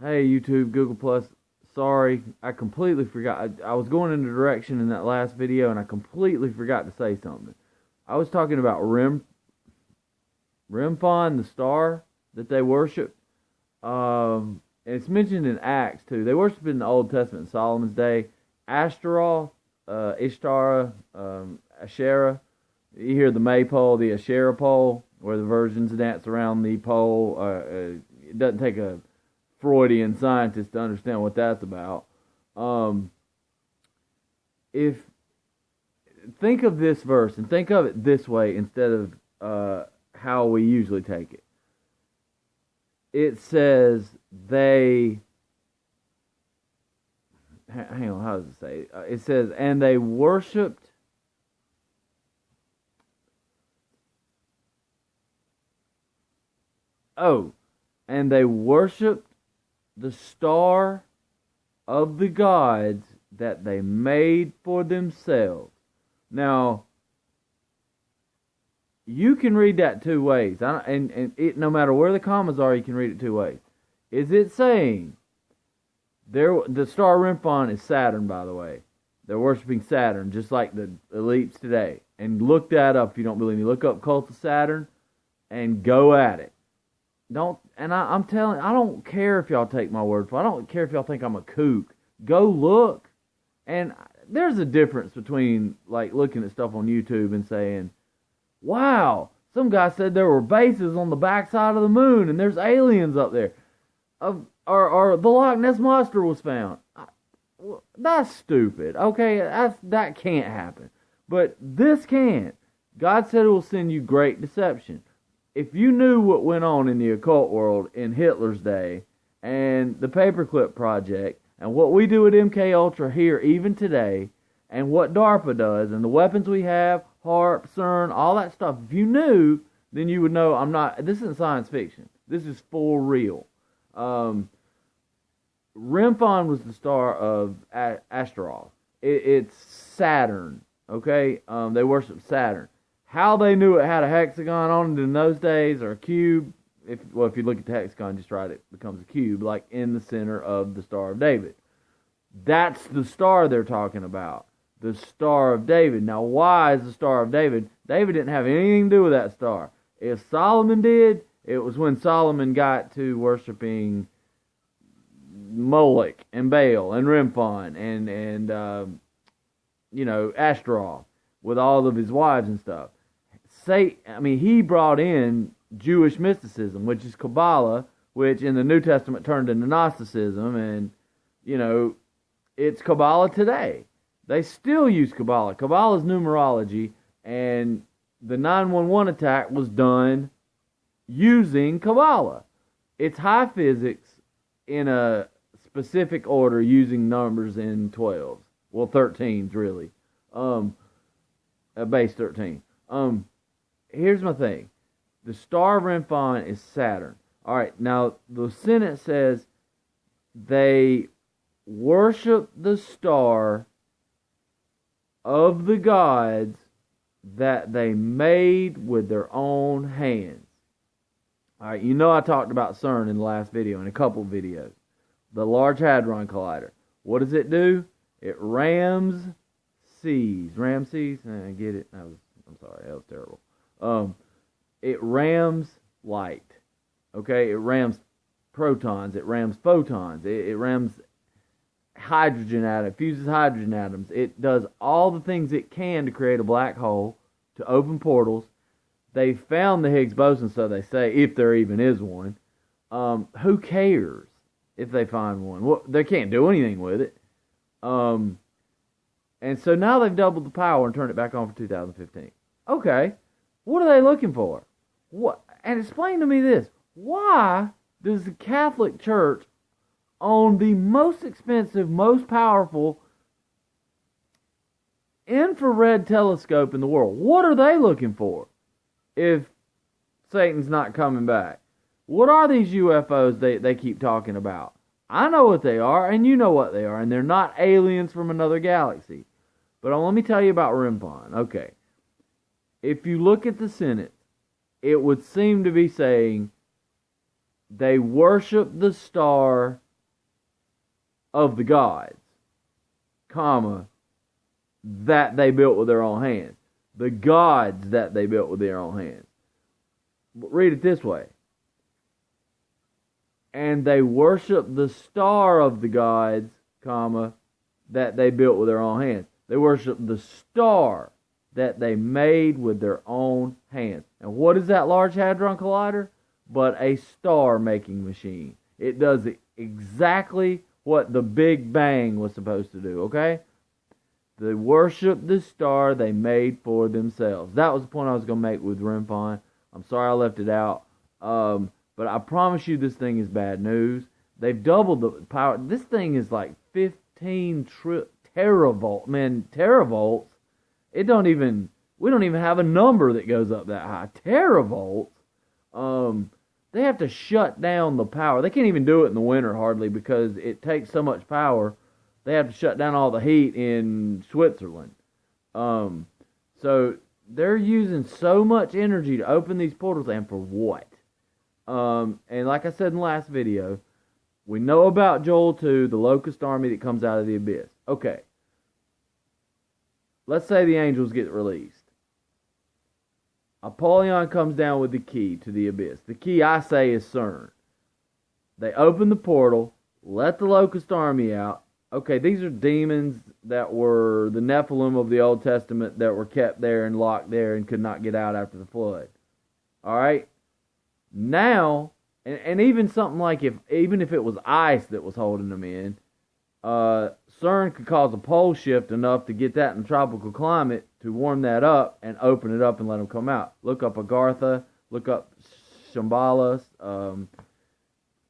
Hey, YouTube, Google Plus. Sorry, I completely forgot. I was going in the direction in that last video, and I completely forgot to say something. I was talking about Remphan, the star that they worship. And it's mentioned in Acts too. They worship in the Old Testament in Solomon's day. Ashtaroth, Ishtar, Asherah. You hear the maypole, the Asherah pole, where the virgins dance around the pole. It doesn't take a Freudian scientist to understand what that's about. If think of this verse and think of it this way instead of how we usually take it. It says they. Hang on, how does it say? It says, and they worshipped. Oh, and they worshipped the star of the gods that they made for themselves. Now, you can read that two ways, and no matter where the commas are, you can read it two ways. Is it saying the star Remphan is Saturn, by the way? They're worshiping Saturn, just like the elites today. And look that up if you don't believe me. Look up Cult of Saturn and go at it. I'm telling, I don't care if y'all take my word for it. I don't care if y'all think I'm a kook. Go look. And there's a difference between like looking at stuff on YouTube and saying, wow, some guy said there were bases on the backside of the moon and there's aliens up there. Or the Loch Ness Monster was found. That's stupid. Okay, that can't happen. But this can. God said it will send you great deception. If you knew what went on in the occult world in Hitler's day and the Paperclip Project and what we do at MK Ultra here even today and what DARPA does and the weapons we have, HARP, Cern, all that stuff, if you knew, then you would know this isn't science fiction. This is for real. Remphan was the star of Ashtaroth. It's Saturn, okay? They worship Saturn. How they knew it had a hexagon on it in those days, or a cube, if you look at the hexagon just right, it becomes a cube, like in the center of the Star of David. That's the star they're talking about. The Star of David. Now, why is the Star of David? David didn't have anything to do with that star. If Solomon did, it was when Solomon got to worshiping Moloch and Baal and Remphan and Ashtaroth with all of his wives and stuff. He brought in Jewish mysticism, which is Kabbalah, which in the New Testament turned into Gnosticism, and, it's Kabbalah today. They still use Kabbalah. Kabbalah is numerology, and the 911 attack was done using Kabbalah. It's high physics in a specific order using numbers in 12s. Well, 13s, really. Base 13. Here's my thing. The star of Remphan is Saturn. All right, now the sentence says they worship the star of the gods that they made with their own hands. All right, I talked about Cern in the last video, in a couple videos. The Large Hadron Collider. What does it do? It rams seas. I get it. I'm sorry, that was terrible. It rams light. Okay, it rams protons. It rams photons. It rams hydrogen atoms. Fuses hydrogen atoms. It does all the things it can to create a black hole, to open portals. They found the Higgs boson, so they say, if there even is one. Who cares if they find one? Well, they can't do anything with it. And so now they've doubled the power and turned it back on for 2015. Okay, what are they looking for? What? And explain to me this. Why does the Catholic Church own the most expensive, most powerful infrared telescope in the world? What are they looking for if Satan's not coming back? What are these UFOs they keep talking about? I know what they are, and you know what they are, and they're not aliens from another galaxy. But let me tell you about Remphan. Okay. If you look at the sentence, it would seem to be saying they worship the star of the gods, comma, that they built with their own hands. The gods that they built with their own hands. Read it this way. And they worship the star of the gods, comma, that they built with their own hands. They worship the star that they made with their own hands. And what is that Large Hadron Collider? But a star-making machine. It does exactly what the Big Bang was supposed to do, okay? They worship the star they made for themselves. That was the point I was going to make with Remphan. I'm sorry I left it out. But I promise you this thing is bad news. They've doubled the power. This thing is like 15 teravolt. Man, teravolts. We don't even have a number that goes up that high. Teravolts. They have to shut down the power. They can't even do it in the winter hardly because it takes so much power. They have to shut down all the heat in Switzerland. So they're using so much energy to open these portals, and for what? And like I said in the last video, we know about Joel 2, the locust army that comes out of the abyss. Okay. Let's say the angels get released. Apollyon comes down with the key to the abyss. The key, I say, is Cern. They open the portal, let the locust army out. Okay, these are demons that were the Nephilim of the Old Testament that were kept there and locked there and could not get out after the flood. Alright? Now, and even something like even if it was ice that was holding them in, Cern could cause a pole shift enough to get that in a tropical climate to warm that up and open it up and let them come out. Look up Agartha, look up Shambhala,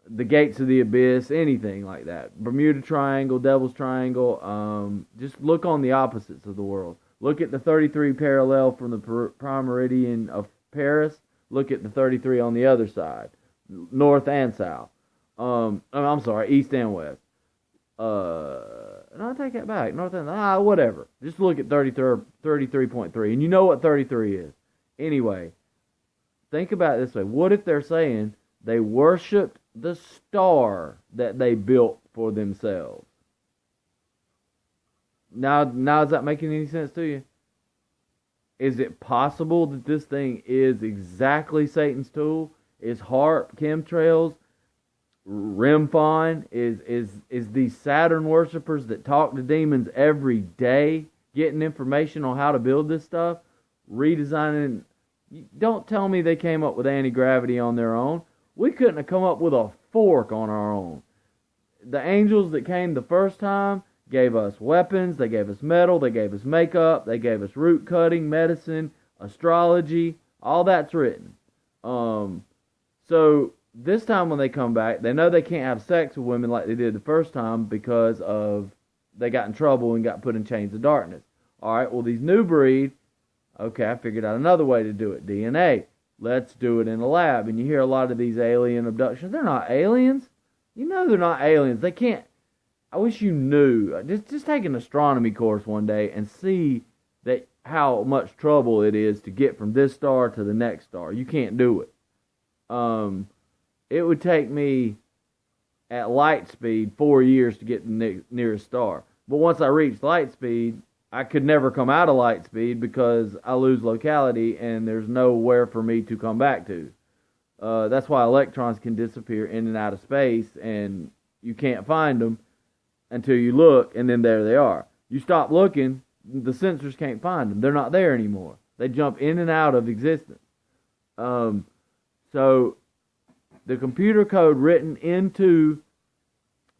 the gates of the abyss, anything like that. Bermuda Triangle, Devil's Triangle. Just look on the opposites of the world. Look at the 33 parallel from the prime meridian of Paris. Look at the 33 on the other side, north and south. I'm sorry, east and west. No, I take that back. North and whatever. Just look at 33.3, and you know what 33 is. Anyway, think about it this way. What if they're saying they worshipped the star that they built for themselves? Now is that making any sense to you? Is it possible that this thing is exactly Satan's tool? Is HARP, chemtrails, Remphan, is these Saturn worshippers that talk to demons every day, getting information on how to build this stuff, redesigning? Don't tell me they came up with anti-gravity on their own. We couldn't have come up with a fork on our own. The angels that came the first time gave us weapons, they gave us metal, they gave us makeup, they gave us root cutting, medicine, astrology, all that's written. So this time when they come back, they know they can't have sex with women like they did the first time because of they got in trouble and got put in chains of darkness. Alright, well these new breed, okay, I figured out another way to do it. DNA. Let's do it in a lab. And you hear a lot of these alien abductions. They're not aliens. You know they're not aliens. They can't. I wish you knew. Just take an astronomy course one day and see that how much trouble it is to get from this star to the next star. You can't do it. It would take me at light speed 4 years to get to the nearest star. But once I reach light speed, I could never come out of light speed because I lose locality and there's nowhere for me to come back to. That's why electrons can disappear in and out of space and you can't find them until you look, and then there they are. You stop looking, the sensors can't find them. They're not there anymore. They jump in and out of existence. So the computer code written into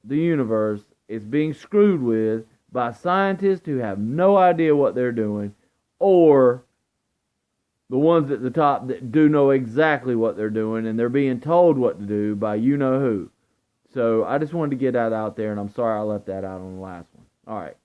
the universe is being screwed with by scientists who have no idea what they're doing, or the ones at the top that do know exactly what they're doing, and they're being told what to do by you-know-who. So I just wanted to get that out there, and I'm sorry I left that out on the last one. All right.